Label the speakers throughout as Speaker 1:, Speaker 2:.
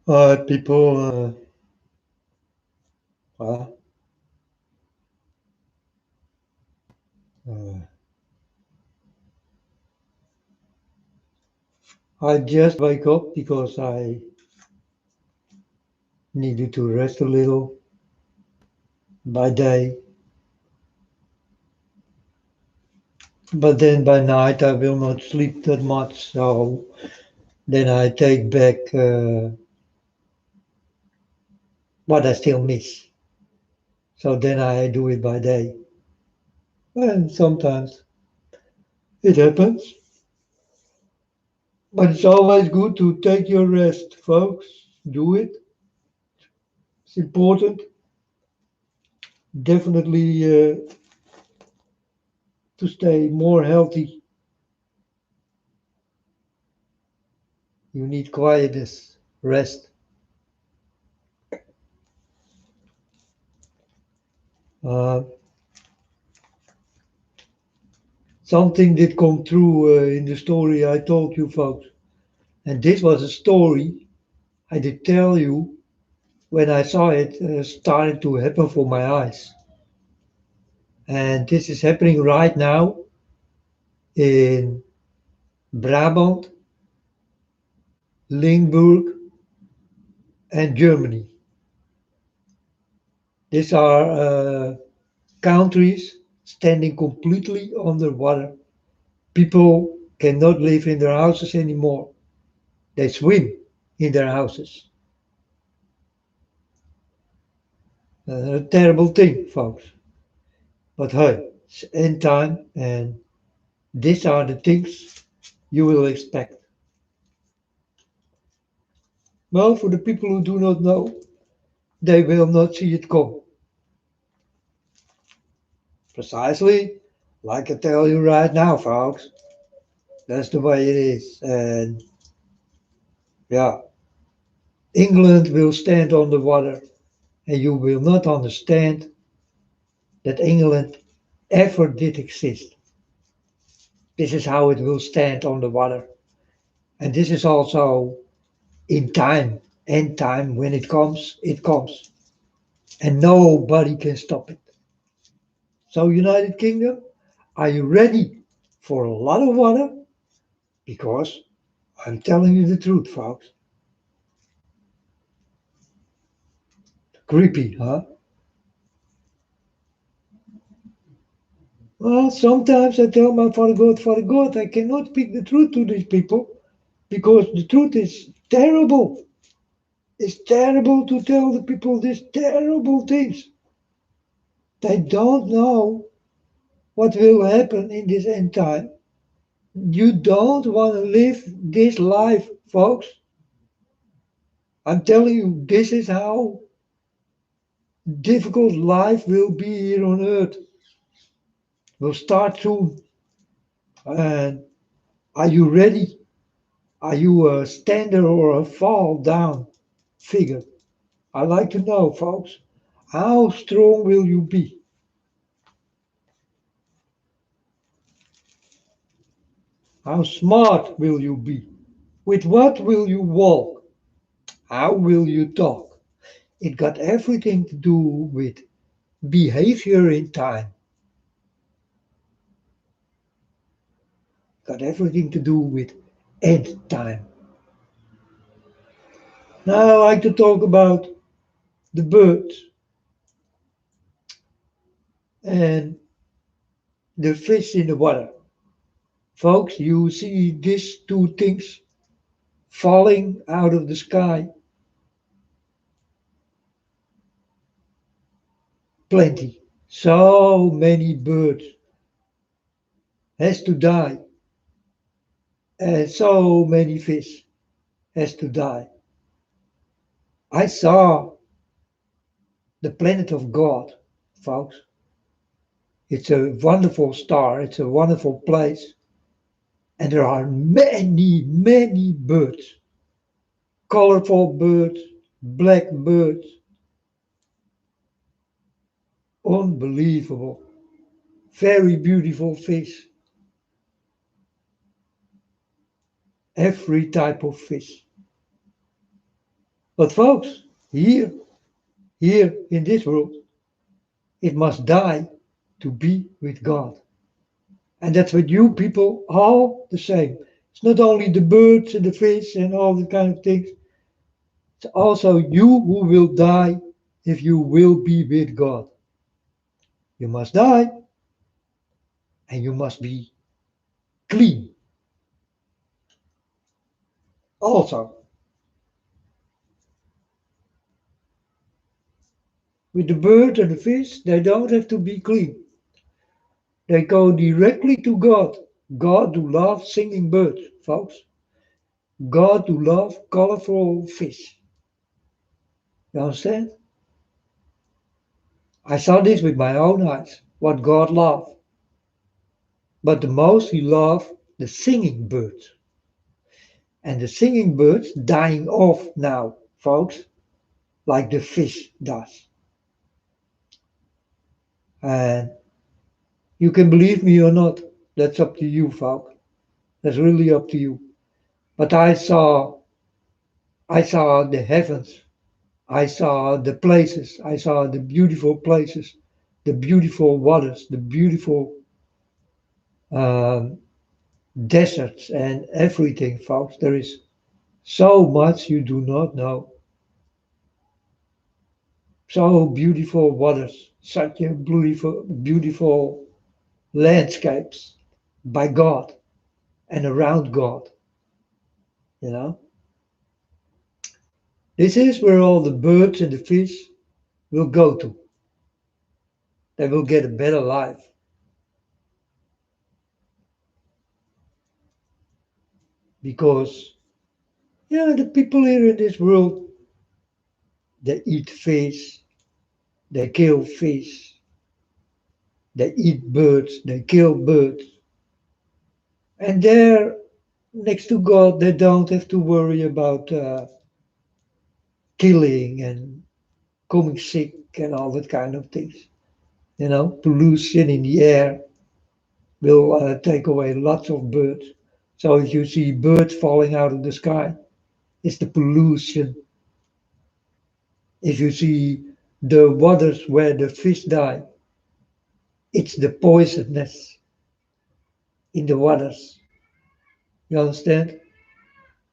Speaker 1: People, uh, uh, I just wake up because I needed to rest a little by day, but then by night I will not sleep that much, so then I take back what I still miss. So then I do it by day, and sometimes it happens, but it's always good to take your rest, folks. Do it. It's important. Definitely to stay more healthy. You need quietness, rest. Uh, Something did come through in the story I told you folks. And this was a story I did tell you when I saw it starting to happen for my eyes. And this is happening right now in Brabant, Limburg, and Germany. These are countries standing completely underwater. People cannot live in their houses anymore. They swim in their houses. A terrible thing, folks. But hey, it's end time, and these are the things you will expect. Well, for the people who do not know, they will not see it come. Precisely like I tell you right now, folks. That's the way it is. And yeah, England will stand on the water, and you will not understand that England ever did exist. This is how it will stand on the water. And this is also in time, end time, when it comes, it comes. And nobody can stop it. So, United Kingdom, are you ready for a lot of water? Because I'm telling you the truth, folks. Creepy, huh? Well, sometimes I tell my Father God, I cannot speak the truth to these people because the truth is terrible. It's terrible to tell the people these terrible things. They don't know what will happen in this end time. You don't want to live this life, folks. I'm telling you, this is how difficult life will be here on earth. Will start soon. And are you ready? Are you a stander or a fall down figure? I like to know, folks. How strong will you be? How smart will you be? With what will you walk? How will you talk? It got everything to do with behavior in time. Got everything to do with end time. Now I like to talk about the birds and the fish in the water. Folks, you see these two things falling out of the sky plenty. So many birds has to die and so many fish has to die. I saw the planet of God, folks. It's a wonderful star. It's a wonderful place. And there are many, many birds. Colorful birds, black birds. Unbelievable. Very beautiful fish. Every type of fish. But folks, here in this world, it must die to be with God. And that's with you people all the same. It's not only the birds and the fish and all the kind of things. It's also you who will die if you will be with God. You must die and you must be clean. Also, with the bird and the fish, they don't have to be clean. They go directly to God. God who loves singing birds, folks. God who loves colorful fish. You understand? I saw this with my own eyes, what God loved. But the most he loved the singing birds. And the singing birds dying off now, folks, like the fish does. And you can believe me or not, that's up to you, folks. That's really up to you. But I saw the heavens. I saw the places. I saw the beautiful places, the beautiful waters, the beautiful um, deserts and everything, folks. There is so much you do not know. So beautiful waters, such a beautiful landscapes by God and around God. You know, this is where all the birds and the fish will go to. They will get a better life because yeah, the people here in this world they eat fish, they kill fish, they eat birds, they kill birds, and there next to God they don't have to worry about killing and coming sick and all that kind of things. You know, pollution in the air will take away lots of birds. So if you see birds falling out of the sky, it's the pollution. If you see the waters where the fish die, it's the poisonous in the waters. You understand?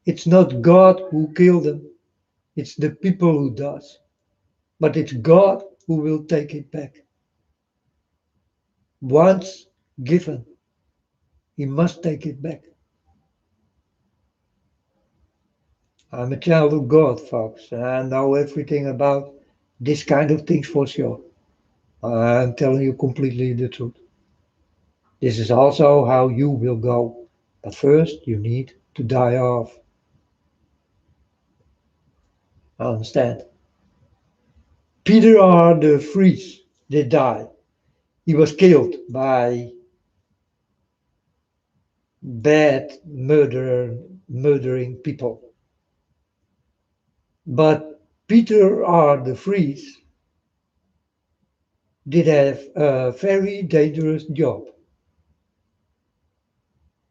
Speaker 1: It's not God who killed them, it's the people who does. But it's God who will take it back. Once given, he must take it back. I'm a child of God, folks, and I know everything about this kind of things for sure. I'm telling you completely the truth. This is also how you will go. But first, you need to die off. Understand? Peter R. de Vries did die. He was killed by bad murdering people. But Peter R. de Vries did have a very dangerous job.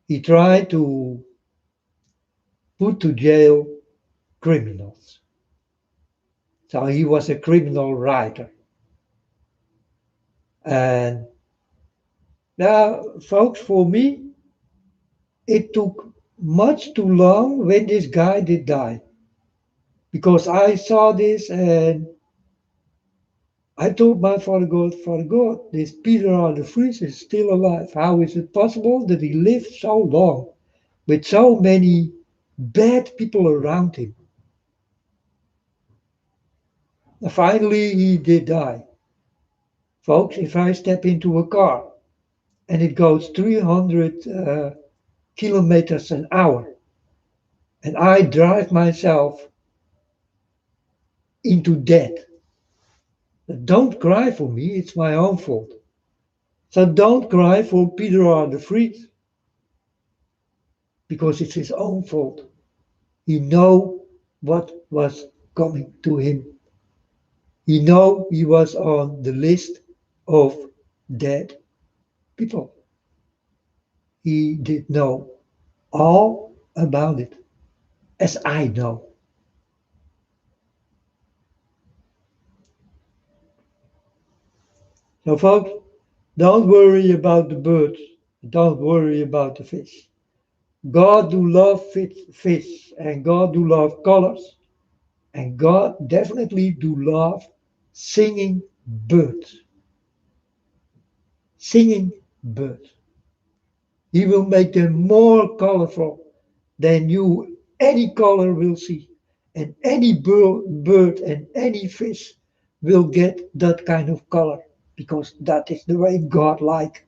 Speaker 1: He tried to put to jail criminals. So he was a criminal writer. And now, folks, for me, it took much too long when this guy did die. Because I saw this and I told my Father God, this Peter R. de Vries is still alive. How is it possible that he lived so long with so many bad people around him? And finally, he did die. Folks, if I step into a car and it goes 300 kilometers an hour and I drive myself into death, don't cry for me, it's my own fault. So don't cry for Peter R. de Vries because it's his own fault. He know what was coming to him. He know he was on the list of dead people. He did know all about it, as I know. So folks, don't worry about the birds. Don't worry about the fish. God do love fish and God do love colors and God definitely do love singing birds. Singing birds. He will make them more colorful than you any color will see. And any bird and any fish will get that kind of color because that is the way God like.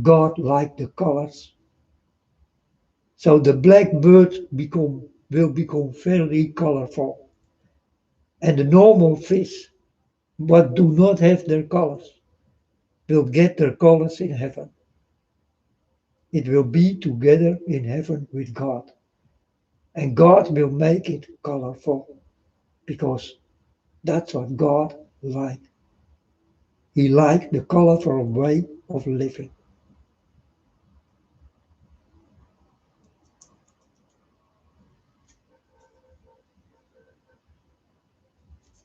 Speaker 1: God like the colors. So the black bird will become very colorful. And the normal fish, what do not have their colors, will get their colors in heaven. It will be together in heaven with God. And God will make it colorful because that's what God likes. He likes the colorful way of living.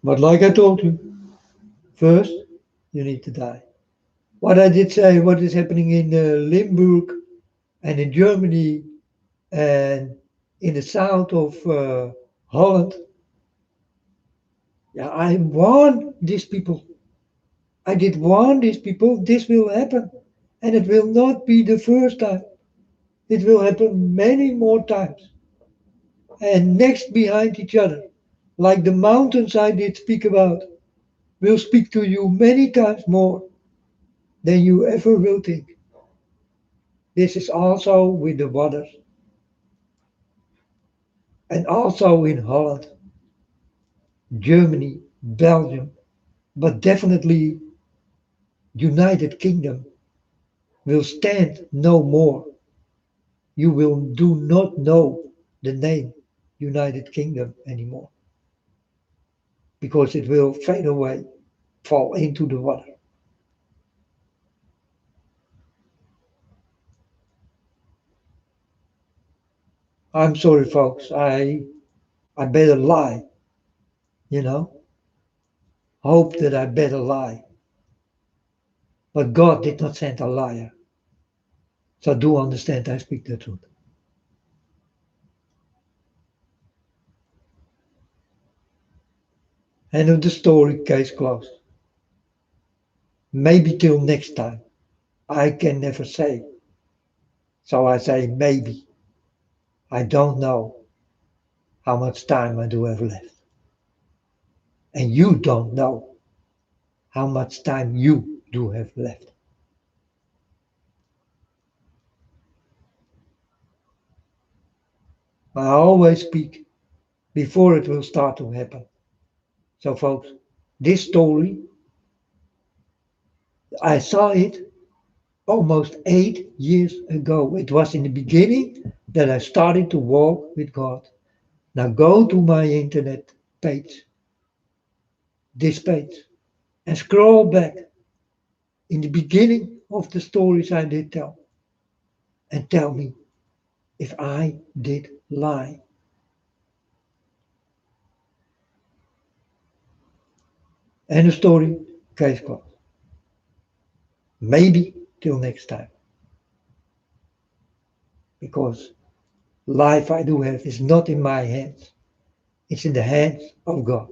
Speaker 1: But like I told you, first you need to die. What I did say, what is happening in Limburg and in Germany and in the south of Holland, yeah, I warn these people. I did warn these people this will happen. And it will not be the first time. It will happen many more times. And next behind each other. Like the mountains I did speak about, will speak to you many times more than you ever will think. This is also with the waters and also in Holland, Germany, Belgium, but definitely United Kingdom will stand no more. You will do not know the name United Kingdom anymore because it will fade away, fall into the water. I'm sorry, folks. I better lie, you know, hope that I better lie. But God did not send a liar. So do understand I speak the truth. End of the story, case closed. Maybe till next time. I can never say. So I say maybe. I don't know how much time I do have left. And you don't know how much time you do have left. I always speak before it will start to happen. So folks, this story, I saw it almost 8 years ago. It was in the beginning that I started to walk with God. Now go to my internet page, this page, and scroll back in the beginning of the stories I did tell and tell me if I did lie. And the story, case closed. Maybe till next time. Because life I do have is not in my hands. It's in the hands of God.